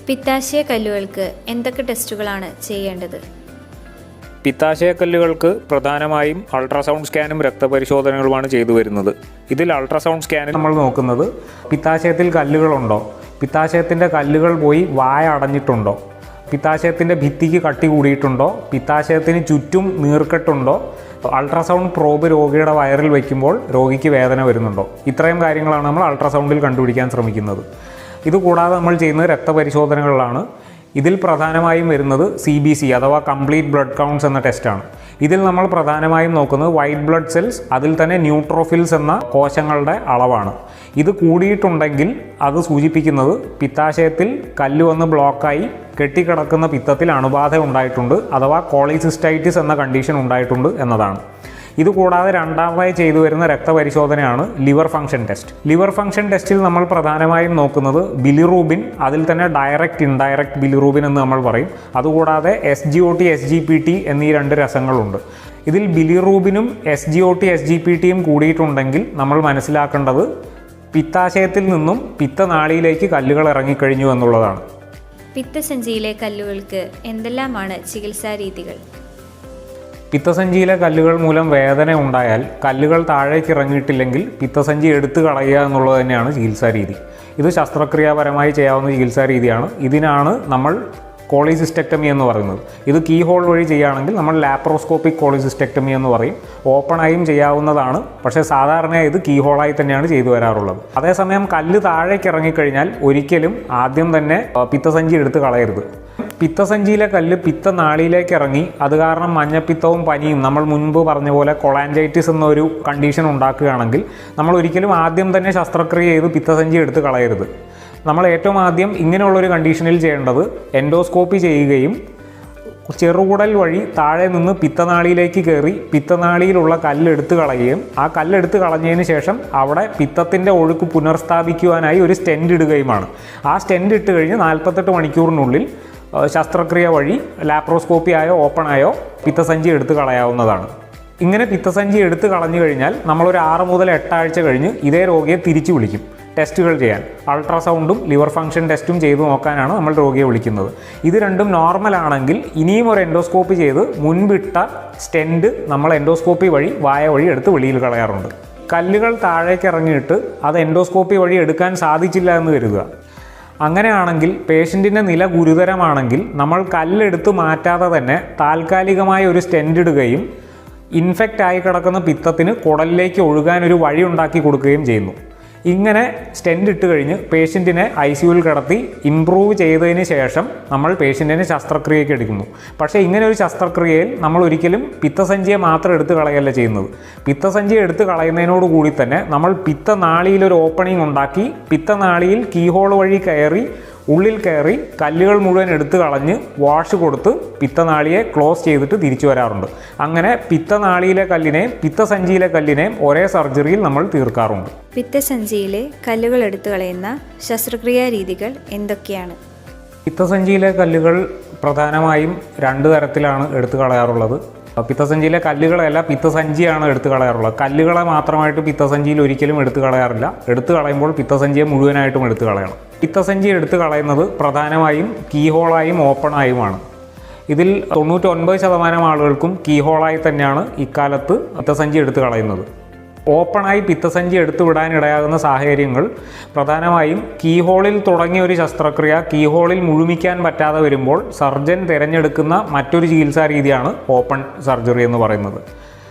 പിത്താശയ കല്ലുകൾക്ക് എന്തൊക്കെ ടെസ്റ്റുകളാണ് ചെയ്യേണ്ടത്? പിത്താശയ കല്ലുകൾക്ക് പ്രധാനമായും അൾട്രാസൗണ്ട് സ്കാനും രക്തപരിശോധനകളുമാണ് ചെയ്തു വരുന്നത്. ഇതിൽ അൾട്രാസൗണ്ട് സ്കാനിൽ നമ്മൾ നോക്കുന്നത് പിത്താശയത്തിൽ കല്ലുകളുണ്ടോ, പിത്താശയത്തിൻ്റെ കല്ലുകൾ പോയി വായ അടഞ്ഞിട്ടുണ്ടോ, പിത്താശയത്തിൻ്റെ ഭിത്തിക്ക് കട്ടി കൂടിയിട്ടുണ്ടോ, പിത്താശയത്തിന് ചുറ്റും നീർക്കെട്ടുണ്ടോ, അൾട്രാസൗണ്ട് പ്രോബ് രോഗിയുടെ വയറിൽ വയ്ക്കുമ്പോൾ രോഗിക്ക് വേദന വരുന്നുണ്ടോ, ഇത്രയും കാര്യങ്ങളാണ് നമ്മൾ അൾട്രാസൗണ്ടിൽ കണ്ടുപിടിക്കാൻ ശ്രമിക്കുന്നത്. ഇതുകൂടാതെ നമ്മൾ ചെയ്യുന്നത് രക്തപരിശോധനകളാണ്. ഇതിൽ പ്രധാനമായും വരുന്നത് CBC അഥവാ കംപ്ലീറ്റ് ബ്ലഡ് കൗണ്ട്സ് എന്ന ടെസ്റ്റാണ്. ഇതിൽ നമ്മൾ പ്രധാനമായും നോക്കുന്നത് വൈറ്റ് ബ്ലഡ് സെൽസ്, അതിൽ തന്നെ ന്യൂട്രോഫിൽസ് എന്ന കോശങ്ങളുടെ അളവാണ്. ഇത് കൂടിയിട്ടുണ്ടെങ്കിൽ അത് സൂചിപ്പിക്കുന്നത് പിത്താശയത്തിൽ കല്ല് വന്ന് ബ്ലോക്കായി കെട്ടിക്കിടക്കുന്ന പിത്തത്തിൽ അണുബാധ ഉണ്ടായിട്ടുണ്ട് അഥവാ കോളിസിസ്റ്റൈറ്റിസ് എന്ന കണ്ടീഷൻ ഉണ്ടായിട്ടുണ്ട് എന്നതാണ്. ഇതുകൂടാതെ രണ്ടാമതായി ചെയ്തു വരുന്ന രക്തപരിശോധനയാണ് liver function test. Liver function ടെസ്റ്റിൽ നമ്മൾ പ്രധാനമായും നോക്കുന്നത് ബിലിറൂബിൻ, അതിൽ തന്നെ ഡയറക്റ്റ് ഇൻഡയറക്റ്റ് ബിലിറൂബിൻ എന്ന് നമ്മൾ പറയും. അതുകൂടാതെ SGOT SGPT എന്നീ രണ്ട് രസങ്ങളുണ്ട്. ഇതിൽ ബിലിറൂബിനും SGOT SGPTയും കൂടിയിട്ടുണ്ടെങ്കിൽ നമ്മൾ മനസ്സിലാക്കേണ്ടത് പിത്താശയത്തിൽ നിന്നും പിത്തനാളിയിലേക്ക് കല്ലുകൾ ഇറങ്ങിക്കഴിഞ്ഞു എന്നുള്ളതാണ്. പിത്തസഞ്ചിയിലെ കല്ലുകൾക്ക് എന്തെല്ലാമാണ് ചികിത്സാ രീതികൾ? പിത്തസഞ്ചിയിലെ കല്ലുകൾ മൂലം വേദന ഉണ്ടായാൽ കല്ലുകൾ താഴേക്ക് ഇറങ്ങിയിട്ടില്ലെങ്കിൽ പിത്തസഞ്ചി എടുത്തു കളയുക എന്നുള്ളത് തന്നെയാണ് ചികിത്സാ രീതി. ഇത് ശസ്ത്രക്രിയാപരമായി ചെയ്യാവുന്ന ചികിത്സാ രീതിയാണ്. ഇതിനാണ് നമ്മൾ കോളിസിസ്റ്റക്ടമി എന്ന് പറയുന്നത്. ഇത് കീ ഹോൾ വഴി ചെയ്യുകയാണെങ്കിൽ നമ്മൾ ലാപ്രോസ്കോപ്പിക് കോളിസിസ്റ്റക്ടമി എന്ന് പറയും. ഓപ്പണായും ചെയ്യാവുന്നതാണ്, പക്ഷേ സാധാരണയായി ഇത് കീ ഹോളായി തന്നെയാണ് ചെയ്തു വരാറുള്ളത്. അതേസമയം കല്ല് താഴേക്ക് ഇറങ്ങിക്കഴിഞ്ഞാൽ ഒരിക്കലും ആദ്യം തന്നെ പിത്തസഞ്ചി എടുത്ത് കളയരുത്. പിത്തസഞ്ചിയിലെ കല്ല് പിത്തനാളിയിലേക്ക് ഇറങ്ങി അത് കാരണം മഞ്ഞപ്പിത്തവും പനിയും നമ്മൾ മുൻപ് പറഞ്ഞ പോലെ കൊളാൻജൈറ്റിസ് എന്നൊരു കണ്ടീഷൻ ഉണ്ടാക്കുകയാണെങ്കിൽ നമ്മൾ ഒരിക്കലും ആദ്യം തന്നെ ശസ്ത്രക്രിയ ചെയ്ത് പിത്തസഞ്ചി എടുത്ത് കളയരുത്. നമ്മൾ ഏറ്റവും ആദ്യം ഇങ്ങനെയുള്ളൊരു കണ്ടീഷനിൽ ചെയ്യേണ്ടത് എൻഡോസ്കോപ്പി ചെയ്യുകയും ചെറുകുടൽ വഴി താഴെ നിന്ന് പിത്തനാളിയിലേക്ക് കയറി പിത്തനാളിയിലുള്ള കല്ലെടുത്ത് കളയുകയും ആ കല്ലെടുത്ത് കളഞ്ഞതിന് ശേഷം അവിടെ പിത്തത്തിൻ്റെ ഒഴുക്ക് പുനർസ്ഥാപിക്കുവാനായി ഒരു സ്റ്റെൻഡ് ഇടുകയുമാണ്. ആ സ്റ്റെൻഡ് ഇട്ട് കഴിഞ്ഞ് 48 മണിക്കൂറിനുള്ളിൽ ശസ്ത്രക്രിയ വഴി ലാപ്രോസ്കോപ്പി ആയോ ഓപ്പണായോ പിത്തസഞ്ചി എടുത്ത് കളയാവുന്നതാണ്. ഇങ്ങനെ പിത്തസഞ്ചി എടുത്ത് കളഞ്ഞു കഴിഞ്ഞാൽ നമ്മളൊരു 6 മുതൽ 8 ആഴ്ച കഴിഞ്ഞ് ഇതേ രോഗിയെ തിരിച്ചു വിളിക്കും ടെസ്റ്റുകൾ ചെയ്യാൻ. അൾട്രാസൗണ്ടും ലിവർ ഫംഗ്ഷൻ ടെസ്റ്റും ചെയ്തു നോക്കാനാണ് നമ്മൾ രോഗിയെ വിളിക്കുന്നത്. ഇത് രണ്ടും നോർമൽ ആണെങ്കിൽ ഇനിയും ഒരു എൻഡോസ്കോപ്പി ചെയ്ത് മുൻപിട്ട സ്റ്റെൻഡ് നമ്മൾ എൻഡോസ്കോപ്പി വഴി വായ വഴി എടുത്ത് വെളിയിൽ കളയാറുണ്ട്. കല്ലുകൾ താഴേക്ക് ഇറങ്ങിയിട്ട് അത് എൻഡോസ്കോപ്പി വഴി എടുക്കാൻ സാധിച്ചില്ല എന്ന് കരുതുക. അങ്ങനെയാണെങ്കിൽ പേഷ്യൻറ്റിൻ്റെ നില ഗുരുതരമാണെങ്കിൽ നമ്മൾ കല്ലെടുത്ത് മാറ്റാതെ തന്നെ താൽക്കാലികമായ ഒരു സ്റ്റെൻഡ് ഇടുകയും ഇൻഫെക്റ്റ് ആയി കിടക്കുന്ന പിത്തത്തിന് കുടലിലേക്ക് ഒഴുകാൻ ഒരു വഴി ഉണ്ടാക്കി കൊടുക്കുകയും ചെയ്യുന്നു. ഇങ്ങനെ സ്റ്റെൻഡ് ഇട്ട് കഴിഞ്ഞ് പേഷ്യൻറ്റിനെ ICUവിൽ കിടത്തി ഇംപ്രൂവ് ചെയ്തതിന് ശേഷം നമ്മൾ പേഷ്യൻറ്റിനെ ശസ്ത്രക്രിയയ്ക്ക് എടുക്കുന്നു. പക്ഷേ ഇങ്ങനെ ഒരു ശസ്ത്രക്രിയയിൽ നമ്മൾ ഒരിക്കലും പിത്തസഞ്ചിയെ മാത്രം എടുത്ത് കളയല്ല ചെയ്യുന്നത്. പിത്തസഞ്ചിയെ എടുത്ത് കളയുന്നതിനോട് കൂടി തന്നെ നമ്മൾ പിത്തനാളിയിലൊരു ഓപ്പണിംഗ് ഉണ്ടാക്കി പിത്തനാളിയിൽ കീഹോൾ വഴി കയറി ഉള്ളിൽ കയറി കല്ലുകൾ മുഴുവൻ എടുത്ത് കളഞ്ഞ് വാഷ് കൊടുത്ത് പിത്തനാളിയെ ക്ലോസ് ചെയ്തിട്ട് തിരിച്ചു വരാറുണ്ട്. അങ്ങനെ പിത്തനാളിയിലെ കല്ലിനെയും പിത്തസഞ്ചിയിലെ കല്ലിനെയും ഒരേ സർജറിയിൽ നമ്മൾ തീർക്കാറുണ്ട്. പിത്തസഞ്ചിയിലെ കല്ലുകൾ എടുത്തു കളയുന്ന ശസ്ത്രക്രിയാ രീതികൾ എന്തൊക്കെയാണ്? പിത്തസഞ്ചിയിലെ കല്ലുകൾ പ്രധാനമായും 2 തരത്തിലാണ് എടുത്തു കളയാറുള്ളത്. പിത്തസഞ്ചിയിലെ കല്ലുകളെയല്ല, പിത്തസഞ്ചിയാണ് എടുത്തു കളയാറുള്ളത്. കല്ലുകളെ മാത്രമായിട്ട് പിത്തസഞ്ചിയിൽ ഒരിക്കലും എടുത്തു കളയാറില്ല. എടുത്തു കളയുമ്പോൾ പിത്തസഞ്ചിയെ മുഴുവനായിട്ടും എടുത്തു കളയണം. പിത്തസഞ്ചി എടുത്തു കളയുന്നത് പ്രധാനമായും കീഹോളായും ഓപ്പണായുമാണ്. ഇതിൽ 99% ആളുകൾക്കും കീഹോളായി തന്നെയാണ് ഇക്കാലത്ത് പിത്തസഞ്ചി എടുത്തു കളയുന്നത്. ഓപ്പണായി പിത്തസഞ്ചി എടുത്തു വിടാനിടയാകുന്ന സാഹചര്യങ്ങൾ പ്രധാനമായും കീഹോളിൽ തുടങ്ങിയ ഒരു ശസ്ത്രക്രിയ കീഹോളിൽ മുഴുമിക്കാൻ പറ്റാതെ വരുമ്പോൾ സർജൻ തിരഞ്ഞെടുക്കുന്ന മറ്റൊരു ചികിത്സാ രീതിയാണ് ഓപ്പൺ സർജറി എന്ന് പറയുന്നത്.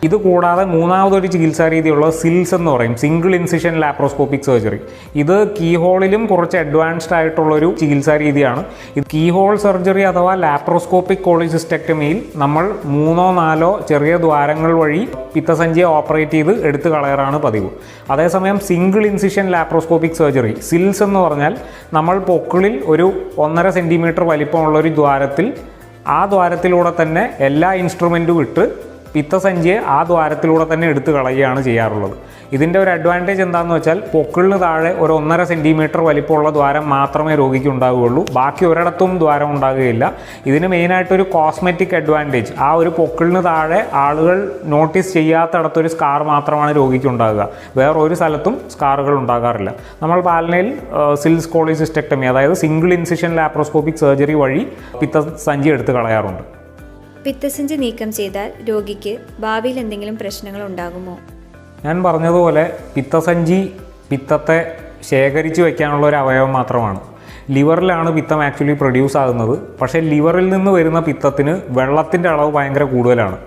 ഇതുകൂടാതെ മൂന്നാമതൊരു ചികിത്സാ രീതിയുള്ള സിൽസ് എന്ന് പറയും, സിംഗിൾ ഇൻസിഷൻ ലാപ്രോസ്കോപ്പിക് സർജറി. ഇത് കീഹോളിലും കുറച്ച് അഡ്വാൻസ്ഡ് ആയിട്ടുള്ളൊരു ചികിത്സാ രീതിയാണ്. ഇത് കീഹോൾ സർജറി അഥവാ ലാപ്രോസ്കോപ്പിക് കോളിസിസ്റ്റക്ടമിയിൽ നമ്മൾ 3-4 ചെറിയ ദ്വാരങ്ങൾ വഴി പിത്തസഞ്ചിയെ ഓപ്പറേറ്റ് ചെയ്ത് എടുത്തു കളയാറാണ് പതിവ്. അതേസമയം single incision laparoscopic surgery, SILS എന്ന് പറഞ്ഞാൽ നമ്മൾ പൊക്കിളിൽ ഒരു 1.5 സെൻറ്റിമീറ്റർ വലിപ്പമുള്ള ഒരു ദ്വാരത്തിൽ ആ ദ്വാരത്തിലൂടെ തന്നെ എല്ലാ ഇൻസ്ട്രുമെൻറ്റും ഇട്ട് പിത്തസഞ്ചിയെ ആ ദ്വാരത്തിലൂടെ തന്നെ എടുത്തു കളയുകയാണ് ചെയ്യാറുള്ളത്. ഇതിൻ്റെ ഒരു അഡ്വാൻറ്റേജ് എന്താണെന്ന് വെച്ചാൽ പൊക്കിളിന് താഴെ ഒരു 1.5 സെൻറ്റിമീറ്റർ വലിപ്പമുള്ള ദ്വാരം മാത്രമേ രോഗിക്ക് ഉണ്ടാവുകയുള്ളൂ, ബാക്കി ഒരിടത്തും ദ്വാരം ഉണ്ടാകുകയില്ല. ഇതിന് മെയിനായിട്ടൊരു കോസ്മെറ്റിക് അഡ്വാൻറ്റേജ്, ആ ഒരു പൊക്കിളിന് താഴെ ആളുകൾ നോട്ടീസ് ചെയ്യാത്തടത്തൊരു സ്കാർ മാത്രമാണ് രോഗിക്ക് ഉണ്ടാകുക, വേറൊരു സ്ഥലത്തും സ്കാറുകൾ ഉണ്ടാകാറില്ല. നമ്മൾ പാലനയിൽ സിൽസ് കോളിസിസ്റ്റെക്ടമി, അതായത് സിംഗിൾ ഇൻസിഷൻ ലാപ്രോസ്കോപ്പിക് സർജറി വഴി പിത്തസഞ്ചി എടുത്ത് കളയാറുണ്ട്. പിത്തസഞ്ചി നീക്കം ചെയ്താൽ രോഗിക്ക് ഭാവിയിൽ എന്തെങ്കിലും പ്രശ്നങ്ങൾ ഉണ്ടാകുമോ? ഞാൻ പറഞ്ഞതുപോലെ പിത്തത്തെ ശേഖരിച്ച് വയ്ക്കാനുള്ള ഒരു അവയവം മാത്രമാണ്. ലിവറിലാണ് പിത്തം ആക്ച്വലി പ്രൊഡ്യൂസ് ആകുന്നത്. പക്ഷേ ലിവറിൽ നിന്ന് വരുന്ന പിത്തത്തിന് വെള്ളത്തിൻ്റെ അളവ് ഭയങ്കര കൂടുതലാണ്.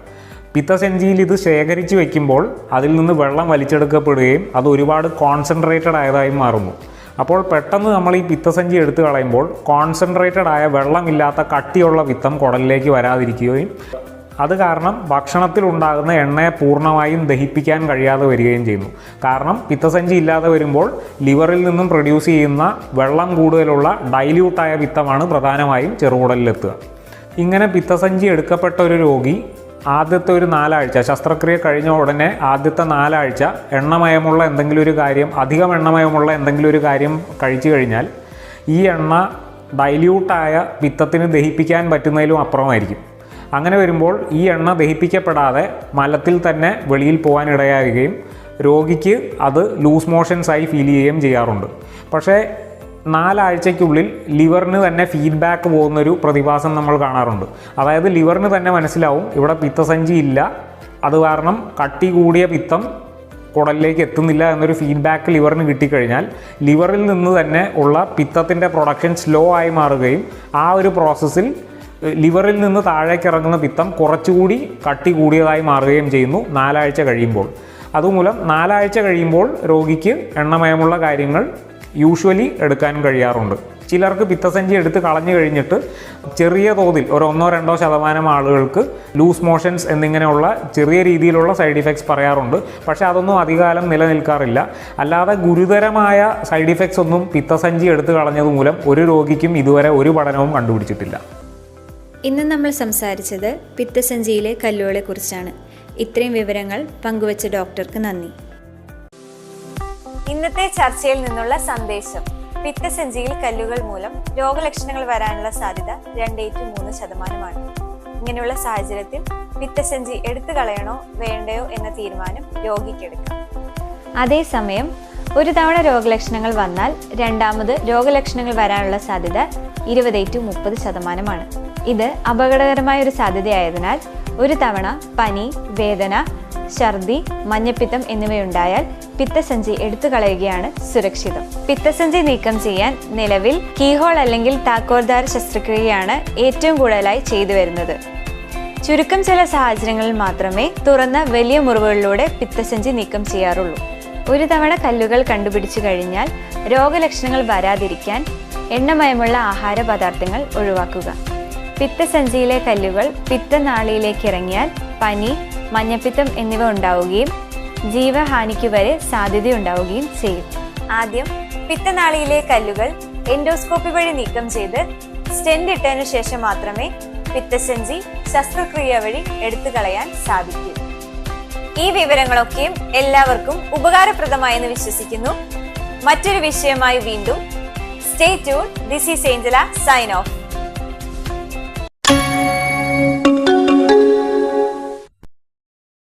പിത്തസഞ്ചിയിൽ ഇത് ശേഖരിച്ച് വയ്ക്കുമ്പോൾ അതിൽ നിന്ന് വെള്ളം വലിച്ചെടുക്കപ്പെടുകയും അത് ഒരുപാട് കോൺസെൻട്രേറ്റഡ് ആയതായി മാറുന്നു. അപ്പോൾ പെട്ടെന്ന് നമ്മൾ ഈ പിത്തസഞ്ചി എടുത്തു കളയുമ്പോൾ കോൺസെൻട്രേറ്റഡ് ആയ വെള്ളമില്ലാത്ത കട്ടിയുള്ള പിത്തം കുടലിലേക്ക് വരാതിരിക്കുകയും അത് കാരണം ഭക്ഷണത്തിലുണ്ടാകുന്ന എണ്ണയെ പൂർണ്ണമായും ദഹിപ്പിക്കാൻ കഴിയാതെ വരികയും ചെയ്യുന്നു. കാരണം പിത്തസഞ്ചി ഇല്ലാതെ വരുമ്പോൾ ലിവറിൽ നിന്നും പ്രൊഡ്യൂസ് ചെയ്യുന്ന വെള്ളം കൂടുതലുള്ള ഡൈല്യൂട്ടായ പിത്തമാണ് പ്രധാനമായും ചെറുകുടലിലെത്തുക. ഇങ്ങനെ പിത്തസഞ്ചി എടുക്കപ്പെട്ട ഒരു രോഗി ആദ്യത്തെ ഒരു 4 ആഴ്ച, ശസ്ത്രക്രിയ കഴിഞ്ഞ ഉടനെ ആദ്യത്തെ 4 ആഴ്ച എണ്ണമയമുള്ള എന്തെങ്കിലും ഒരു കാര്യം, അധികം എണ്ണമയമുള്ള എന്തെങ്കിലും ഒരു കാര്യം കഴിച്ചു കഴിഞ്ഞാൽ ഈ എണ്ണ ഡൈല്യൂട്ടായ പിത്തത്തിന് ദഹിപ്പിക്കാൻ പറ്റുന്നതിലും അപ്പുറമായിരിക്കും. അങ്ങനെ വരുമ്പോൾ ഈ എണ്ണ ദഹിപ്പിക്കപ്പെടാതെ മലത്തിൽ തന്നെ വെളിയിൽ പോകാനിടയാകുകയും രോഗിക്ക് അത് ലൂസ് മോഷൻസായി ഫീൽ ചെയ്യുകയും ചെയ്യാറുണ്ട്. പക്ഷേ 4 ആഴ്ചയ്ക്കുള്ളിൽ ലിവറിന് തന്നെ ഫീഡ്ബാക്ക് പോകുന്നൊരു പ്രതിഭാസം നമ്മൾ കാണാറുണ്ട്. അതായത് ലിവറിന് തന്നെ മനസ്സിലാവും ഇവിടെ പിത്തസഞ്ചി ഇല്ല, അത് കാരണം കട്ടി കൂടിയ പിത്തം കുടലിലേക്ക് എത്തുന്നില്ല എന്നൊരു ഫീഡ്ബാക്ക് ലിവറിന് കിട്ടിക്കഴിഞ്ഞാൽ ലിവറിൽ നിന്ന് തന്നെ ഉള്ള പിത്തത്തിൻ്റെ പ്രൊഡക്ഷൻ സ്ലോ ആയി മാറുകയും ആ ഒരു പ്രോസസ്സിൽ ലിവറിൽ നിന്ന് താഴേക്ക് ഇറങ്ങുന്ന പിത്തം കുറച്ചുകൂടി കട്ടി കൂടിയതായി മാറുകയും ചെയ്യുന്നു 4 ആഴ്ച കഴിയുമ്പോൾ. അതുമൂലം 4 ആഴ്ച കഴിയുമ്പോൾ രോഗിക്ക് എണ്ണമയമുള്ള കാര്യങ്ങൾ യൂഷ്വലി എടുക്കാൻ കഴിയാറുണ്ട്. ചിലർക്ക് പിത്തസഞ്ചി എടുത്ത് കളഞ്ഞു കഴിഞ്ഞിട്ട് ചെറിയ തോതിൽ ഒരു 1-2% ആളുകൾക്ക് ലൂസ് മോഷൻസ് എന്നിങ്ങനെയുള്ള ചെറിയ രീതിയിലുള്ള സൈഡ് ഇഫക്ട്സ് പറയാറുണ്ട്. പക്ഷേ അതൊന്നും അധികകാലം നിലനിൽക്കാറില്ല. അല്ലാതെ ഗുരുതരമായ സൈഡ് ഇഫക്ട്സ് ഒന്നും പിത്തസഞ്ചി എടുത്ത് കളഞ്ഞത് മൂലം ഒരു രോഗിക്കും ഇതുവരെ ഒരു പഠനവും കണ്ടുപിടിച്ചിട്ടില്ല. ഇന്ന് നമ്മൾ സംസാരിച്ചത് പിത്തസഞ്ചിയിലെ കല്ലുകളെ കുറിച്ചാണ്. ഇത്രയും വിവരങ്ങൾ പങ്കുവച്ച ഡോക്ടർക്ക് നന്ദി. ഇന്നത്തെ ചർച്ചയിൽ നിന്നുള്ള സന്ദേശം: പിത്തസഞ്ചിയിൽ കല്ലുകൾ മൂലം രോഗലക്ഷണങ്ങൾ വരാനുള്ള സാധ്യത 2-3%. ഇങ്ങനെയുള്ള സാഹചര്യത്തിൽ പിത്തസഞ്ചി എടുത്തു കളയണോ വേണ്ടയോ എന്ന തീരുമാനം രോഗിക്കെടുക്കാം. അതേസമയം ഒരു തവണ രോഗലക്ഷണങ്ങൾ വന്നാൽ രണ്ടാമത് രോഗലക്ഷണങ്ങൾ വരാനുള്ള സാധ്യത 20-30%. ഇത് അപകടകരമായ ഒരു സാധ്യതയായതിനാൽ ഒരു തവണ പനി, വേദന, ഛർദി, മഞ്ഞപ്പിത്തം എന്നിവയുണ്ടായാൽ പിത്തസഞ്ചി എടുത്തു കളയുകയാണ് സുരക്ഷിതം. പിത്തസഞ്ചി നീക്കം ചെയ്യാൻ നിലവിൽ കീഹോൾ അല്ലെങ്കിൽ താക്കോൽദ്വാര ശസ്ത്രക്രിയയാണ് ഏറ്റവും കൂടുതലായി ചെയ്തു വരുന്നത്. ചുരുക്കം ചില സാഹചര്യങ്ങളിൽ മാത്രമേ തുറന്ന വലിയ മുറിവുകളിലൂടെ പിത്തസഞ്ചി നീക്കം ചെയ്യാറുള്ളൂ. ഒരു തവണ കല്ലുകൾ കണ്ടുപിടിച്ചു കഴിഞ്ഞാൽ രോഗലക്ഷണങ്ങൾ വരാതിരിക്കാൻ എണ്ണമയമുള്ള ആഹാര പദാർത്ഥങ്ങൾ ഒഴിവാക്കുക. പിത്തസഞ്ചിയിലെ കല്ലുകൾ പിത്തനാളിയിലേക്ക് ഇറങ്ങിയാൽ പനി, മഞ്ഞപ്പിത്തം എന്നിവ ഉണ്ടാവുകയും ജീവഹാനിക്ക് വരെ സാധ്യതയുണ്ടാവുകയും ചെയ്യും. ആദ്യം പിത്തനാളിയിലെ കല്ലുകൾ എൻഡോസ്കോപ്പി വഴി നീക്കം ചെയ്ത് സ്റ്റെന്റ് ഇട്ടതിനു ശേഷം മാത്രമേ പിത്തസഞ്ചി ശസ്ത്രക്രിയ വഴി എടുത്തു കളയാൻ സാധിക്കൂ. ഈ വിവരങ്ങളൊക്കെയും എല്ലാവർക്കും ഉപകാരപ്രദമായെന്ന് വിശ്വസിക്കുന്നു. മറ്റൊരു വിഷയമായി വീണ്ടും stay tune. This is Angela, sign of.